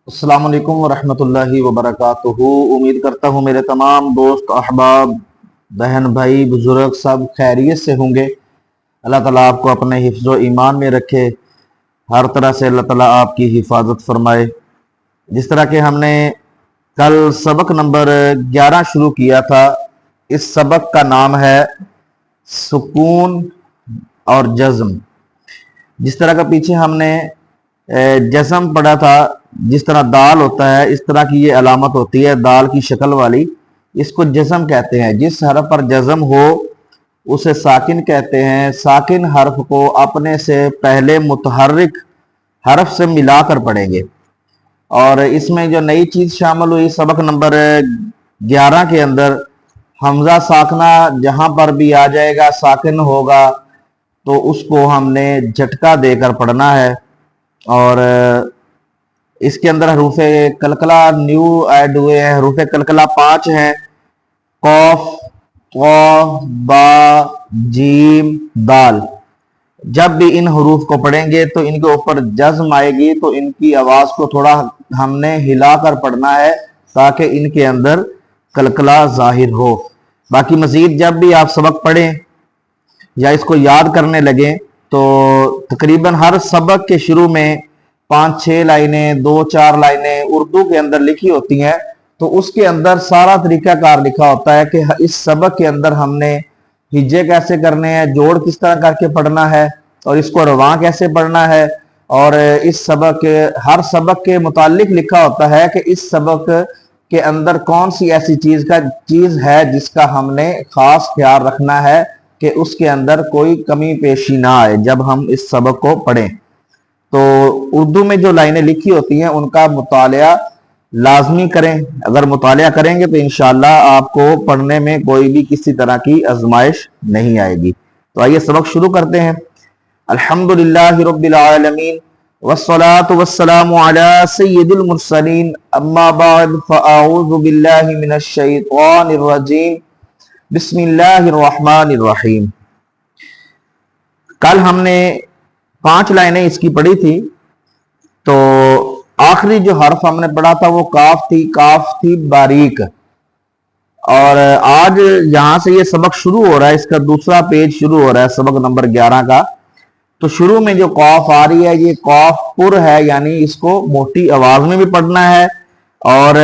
السلام علیکم ورحمۃ اللہ وبرکاتہ۔ امید کرتا ہوں میرے تمام دوست احباب بہن بھائی بزرگ سب خیریت سے ہوں گے۔ اللہ تعالیٰ آپ کو اپنے حفظ و ایمان میں رکھے، ہر طرح سے اللہ تعالیٰ آپ کی حفاظت فرمائے۔ جس طرح کہ ہم نے کل سبق نمبر 11 شروع کیا تھا، اس سبق کا نام ہے سکون اور جزم۔ جس طرح کا پیچھے ہم نے جزم پڑھا تھا، جس طرح دال ہوتا ہے اس طرح کی یہ علامت ہوتی ہے، دال کی شکل والی، اس کو جزم کہتے ہیں۔ جس حرف پر جزم ہو اسے ساکن کہتے ہیں۔ ساکن حرف کو اپنے سے پہلے متحرک حرف سے ملا کر پڑھیں گے۔ اور اس میں جو نئی چیز شامل ہوئی سبق نمبر 11 کے اندر، حمزہ ساکنہ جہاں پر بھی آ جائے گا ساکن ہوگا تو اس کو ہم نے جھٹکا دے کر پڑھنا ہے۔ اور اس کے اندر حروف کلکلہ نیو ایڈ ہوئے ہیں۔ حروف کلکلہ 5 ہیں: قاف، طا، با، جیم، دال۔ جب بھی ان حروف کو پڑھیں گے تو ان کے اوپر جزم آئے گی، تو ان کی آواز کو تھوڑا ہم نے ہلا کر پڑھنا ہے تاکہ ان کے اندر کلکلہ ظاہر ہو۔ باقی مزید جب بھی آپ سبق پڑھیں یا اس کو یاد کرنے لگیں تو تقریباً ہر سبق کے شروع میں 5-6 لائنیں 2-4 لائنیں اردو کے اندر لکھی ہوتی ہیں، تو اس کے اندر سارا طریقہ کار لکھا ہوتا ہے کہ اس سبق کے اندر ہم نے ہجے کیسے کرنے ہیں، جوڑ کس طرح کر کے پڑھنا ہے، اور اس کو رواں کیسے پڑھنا ہے، اور اس سبق ہر سبق کے متعلق لکھا ہوتا ہے کہ اس سبق کے اندر کون سی ایسی چیز ہے جس کا ہم نے خاص خیال رکھنا ہے کہ اس کے اندر کوئی کمی پیشی نہ آئے جب ہم اس سبق کو پڑھیں۔ تو اردو میں جو لائنیں لکھی ہوتی ہیں ان کا مطالعہ لازمی کریں۔ اگر مطالعہ کریں گے تو انشاءاللہ آپ کو پڑھنے میں کوئی بھی کسی طرح کی آزمائش نہیں آئے گی۔ تو آئیے سبق شروع کرتے ہیں۔ الحمدللہ رب العالمین والصلاة والسلام علی سید المرسلین، اما بعد فاعوذ باللہ من الشیطان الرجیم، بسم اللہ الرحمن الرحیم۔ کل ہم نے 5 لائنیں اس کی پڑھی تھی، تو آخری جو حرف ہم نے پڑھا تھا وہ کاف تھی باریک۔ اور آج یہاں سے یہ سبق شروع ہو رہا ہے، اس کا دوسرا پیج شروع ہو رہا ہے سبق نمبر 11 کا۔ تو شروع میں جو قاف آ رہی ہے یہ قاف پر ہے، یعنی اس کو موٹی آواز میں بھی پڑھنا ہے اور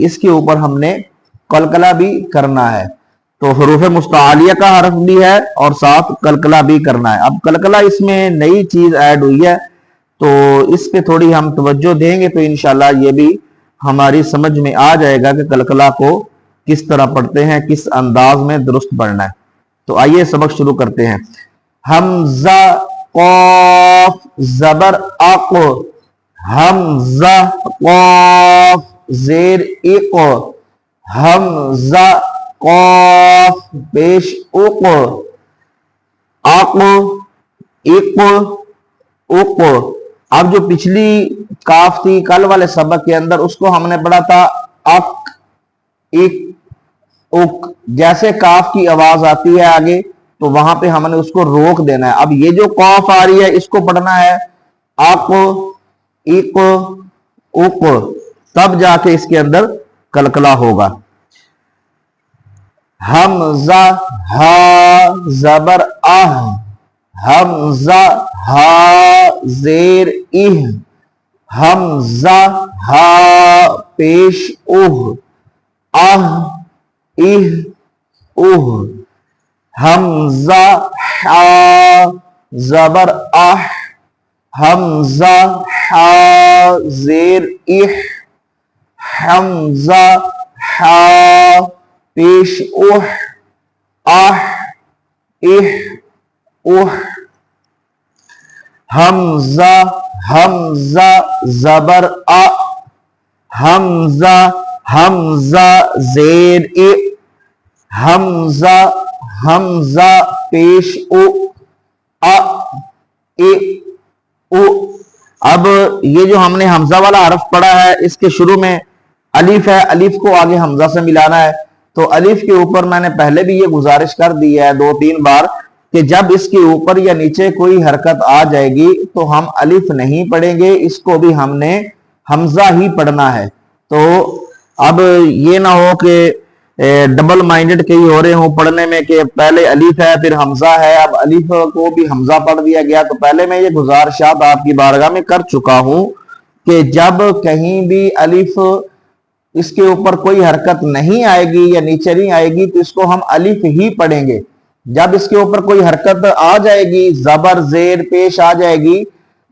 اس کے اوپر ہم نے قلقلہ بھی کرنا ہے۔ تو حروف مستعلیہ کا حرف بھی ہے اور ساتھ قلقلہ بھی کرنا ہے۔ اب قلقلہ اس میں نئی چیز ایڈ ہوئی ہے، تو اس پہ تھوڑی ہم توجہ دیں گے تو انشاءاللہ یہ بھی ہماری سمجھ میں آ جائے گا کہ قلقلہ کو کس طرح پڑھتے ہیں، کس انداز میں درست پڑھنا ہے۔ تو آئیے سبق شروع کرتے ہیں۔ حمزہ قاف زبر اق، حمزہ قاف زیر اق، حمزہ قاف پیش اق، اق اق اق۔ اب جو پچھلی کاف تھی کل والے سبق کے اندر، اس کو ہم نے پڑھا تھا اک اک اک۔ جیسے کاف کی آواز آتی ہے آگے تو وہاں پہ ہم نے اس کو روک دینا ہے۔ اب یہ جو قاف آ رہی ہے اس کو پڑھنا ہے اق اق اق، تب جا کے اس کے اندر قلقلہ ہوگا۔ حمزہ ہا زبر اہ، حمزہ ہا زیر اہ، حمزہ ہا پیش اہ، اہ اہ اہ، حمزہ ہا زبر اہ، حمزہ ہا زیر اہ، حمزہ ہا پیش اہ، اہ اہ اہ، حمزہ حمزہ زبر ا، حمزہ حمزہ زیر ا، حمزہ حمزہ پیش او، ا ا او۔ اب یہ جو ہم نے حمزہ والا حرف پڑھا ہے اس کے شروع میں الف ہے، الف کو آگے حمزہ سے ملانا ہے۔ تو الف کے اوپر میں نے پہلے بھی یہ گزارش کر دی ہے 2-3 بار کہ جب اس کے اوپر یا نیچے کوئی حرکت آ جائے گی تو ہم الف نہیں پڑھیں گے، اس کو بھی ہم نے حمزہ ہی پڑھنا ہے۔ تو اب یہ نہ ہو کہ ڈبل مائنڈڈ کئی ہو رہے ہوں پڑھنے میں کہ پہلے الف ہے پھر حمزہ ہے، اب الف کو بھی حمزہ پڑھ دیا گیا۔ تو پہلے میں یہ گزارشات آپ کی بارگاہ میں کر چکا ہوں کہ جب کہیں بھی الف اس کے اوپر کوئی حرکت نہیں آئے گی یا نیچے نہیں آئے گی تو اس کو ہم الف ہی پڑھیں گے۔ جب اس کے اوپر کوئی حرکت آ جائے گی، زبر زیر پیش آ جائے گی،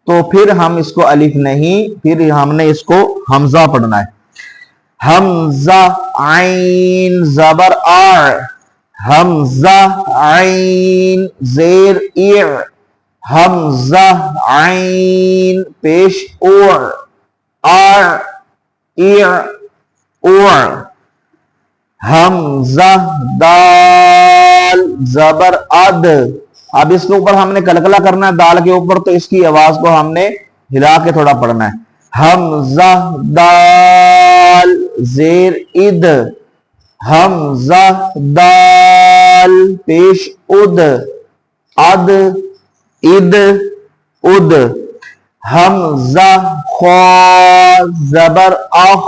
تو پھر ہم اس کو الف نہیں، پھر ہم نے اس کو حمزہ پڑھنا ہے۔ حمزہ عین زبر آ، حمزہ عین زیر اع، حمزہ عین پیش اوع، آ اع اوع، حمزہ دال زبر اد۔ اب اس کے اوپر ہم نے کلکلہ کرنا ہے دال کے اوپر، تو اس کی آواز کو ہم نے ہلا کے تھوڑا پڑھنا ہے۔ حمزہ دال زیر اد، حمزہ دال پیش اد، اد اد اد، حمزہ خا زبر اخ،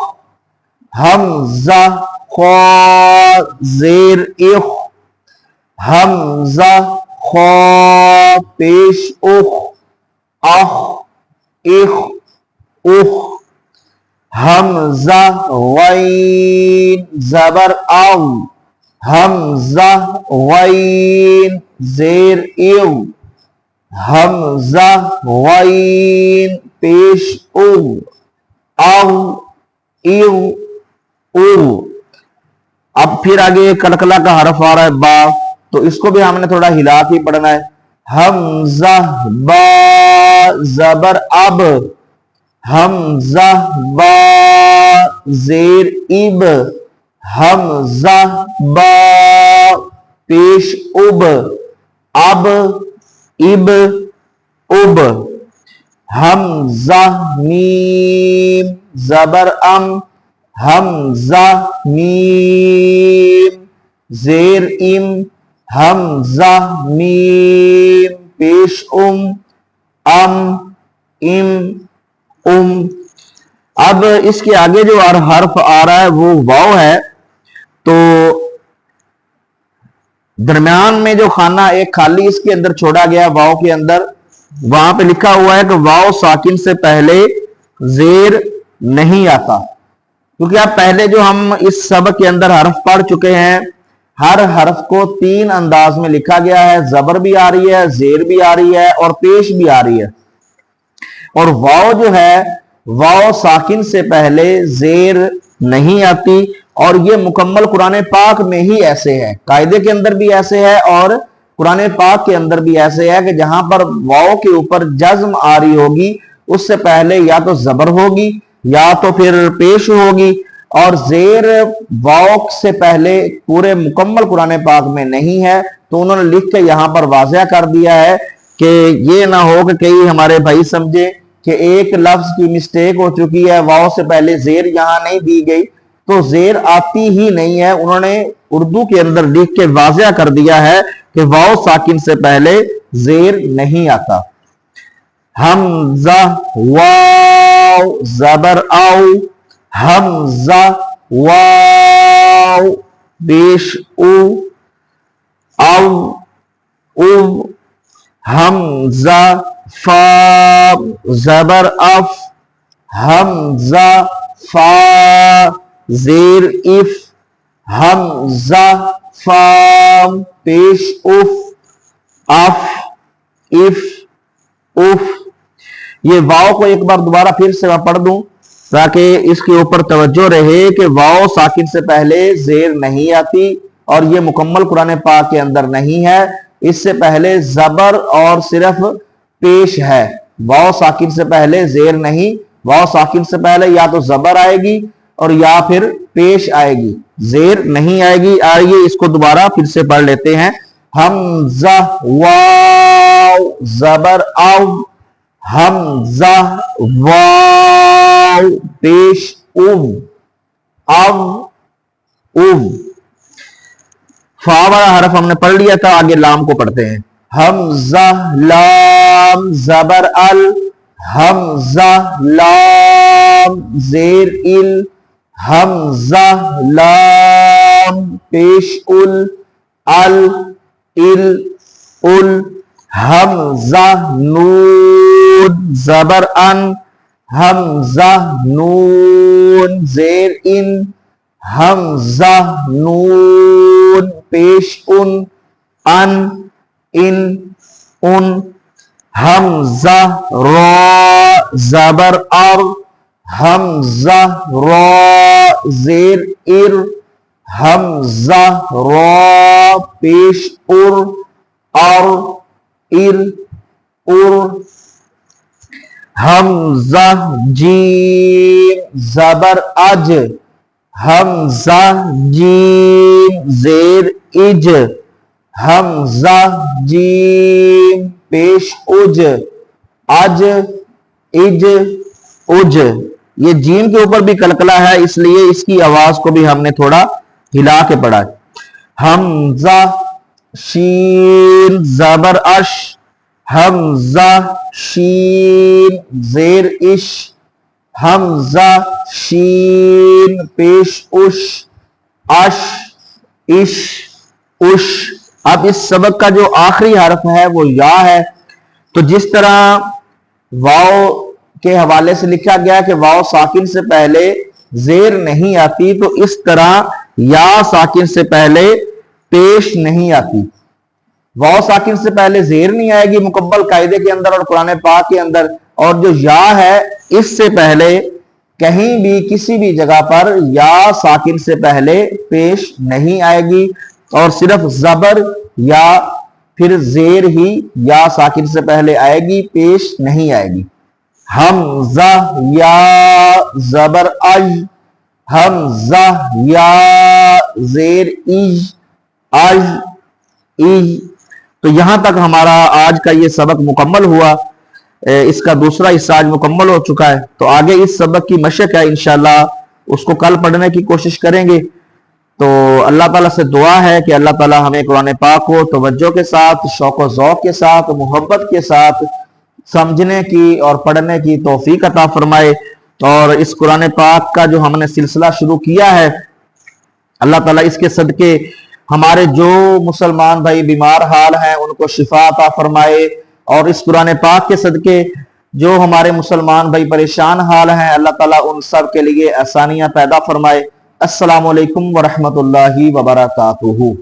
حمزہ خا زیر اخ، حمزہ خا پیش اخ، اخ اخ اخ، حمزہ غین زبر او، حمزہ غین زیر ایو، حمزہ غین پیش او، او ایو او۔ اب پھر آگے کلکلہ کا حرف آ رہا ہے با، تو اس کو بھی ہم نے تھوڑا ہلا کے پڑھنا ہے۔ حمزہ با زبر اب، حمزہ با زیر اب، حمزہ با پیش اب، اب اب اب، حمزہ میم زبر ام، حمزہ میم زیر ام، حمزہ میم پیش ام، ام ام ام۔ اب اس کے آگے جو حرف آ رہا ہے وہ واو ہے، تو درمیان میں جو خانہ ایک خالی اس کے اندر چھوڑا گیا واو کے اندر، وہاں پہ لکھا ہوا ہے کہ واو ساکن سے پہلے زیر نہیں آتا، کیونکہ اب پہلے جو ہم اس سبق کے اندر حرف پڑھ چکے ہیں، ہر حرف کو 3 انداز میں لکھا گیا ہے، زبر بھی آ رہی ہے، زیر بھی آ رہی ہے اور پیش بھی آ رہی ہے۔ اور واو جو ہے واو ساکن سے پہلے زیر نہیں آتی، اور یہ مکمل قرآن پاک میں ہی ایسے ہے، قاعدے کے اندر بھی ایسے ہے اور قرآن پاک کے اندر بھی ایسے ہے کہ جہاں پر واو کے اوپر جزم آ رہی ہوگی اس سے پہلے یا تو زبر ہوگی یا تو پھر پیش ہوگی، اور زیر واو سے پہلے پورے مکمل قرآن پاک میں نہیں ہے۔ تو انہوں نے لکھ کے یہاں پر واضح کر دیا ہے کہ یہ نہ ہو کہ کئی ہمارے بھائی سمجھے کہ ایک لفظ کی مسٹیک ہو چکی ہے، واو سے پہلے زیر یہاں نہیں دی گئی، تو زیر آتی ہی نہیں ہے۔ انہوں نے اردو کے اندر لکھ کے واضح کر دیا ہے کہ واو ساکن سے پہلے زیر نہیں آتا۔ حمزہ واو زبر او، حمزہ واو پیش او، او او، حمزہ فا زبر اف، حمزہ فا زیر اف، حمزہ فام پیش اف، اف اف اف۔ یہ واو کو ایک بار دوبارہ پھر سے میں پڑھ دوں تاکہ اس کے اوپر توجہ رہے کہ واو ساکن سے پہلے زیر نہیں آتی، اور یہ مکمل قرآن پاک کے اندر نہیں ہے، اس سے پہلے زبر اور صرف پیش ہے۔ واو ساکن سے پہلے زیر نہیں، واو ساکن سے پہلے یا تو زبر آئے گی اور یا پھر پیش آئے گی، زیر نہیں آئے گی۔ آئیے اس کو دوبارہ پھر سے پڑھ لیتے ہیں۔ حمزہ واو زبر او، حمزہ واو پیش او، او او۔ فا والا حرف ہم نے پڑھ لیا تھا، آگے لام کو پڑھتے ہیں۔ حمزہ لام زبر ال، حمزہ لام زیر ال حمزہ لام پیش ال ال حمزہ نون زبر ان حمزہ نون زیر ان حمزہ نون پیش ان حمزہ را زبر ار حمزہ را زیر ار حمزہ را پیش ار حمزہ جیم زبر اج حمزہ جیم زیر اج حمزہ جیم پیش اج اج یہ جیم کے اوپر بھی کلکلا ہے، اس لیے اس کی آواز کو بھی ہم نے تھوڑا ہلا کے پڑھا ہے۔ حمزہ شین زبر اش حمزہ شین زیر اش حمزہ شین پیش اش اب اس سبق کا جو آخری حرف ہے وہ یا ہے، تو جس طرح واو کے حوالے سے لکھا گیا کہ واو ساکن سے پہلے زیر نہیں آتی، تو اس طرح یا ساکن سے پہلے پیش نہیں آتی۔ واو ساکن سے پہلے زیر نہیں آئے گی مکمل قاعدے کے اندر اور قرآن پاک کے اندر، اور جو یا ہے اس سے پہلے کہیں بھی کسی بھی جگہ پر یا ساکن سے پہلے پیش نہیں آئے گی، اور صرف زبر یا پھر زیر ہی یا ساکن سے پہلے آئے گی، پیش نہیں آئے گی۔ حمزہ یا زبر اج حمزہ یا زیر اج تو یہاں تک ہمارا آج کا یہ سبق مکمل ہوا، اس کا دوسرا حصہ آج مکمل ہو چکا ہے، تو آگے اس سبق کی مشق ہے، انشاءاللہ اس کو کل پڑھنے کی کوشش کریں گے۔ تو اللہ تعالیٰ سے دعا ہے کہ اللہ تعالیٰ ہمیں قرآن پاک کو توجہ کے ساتھ، شوق و ذوق کے ساتھ، محبت کے ساتھ سمجھنے کی اور پڑھنے کی توفیق عطا فرمائے، اور اس قرآن پاک کا جو ہم نے سلسلہ شروع کیا ہے، اللہ تعالیٰ اس کے صدقے ہمارے جو مسلمان بھائی بیمار حال ہیں ان کو شفا عطا فرمائے، اور اس قرآن پاک کے صدقے جو ہمارے مسلمان بھائی پریشان حال ہیں اللہ تعالیٰ ان سب کے لیے آسانیاں پیدا فرمائے۔ السلام علیکم ورحمۃ اللہ وبرکاتہ۔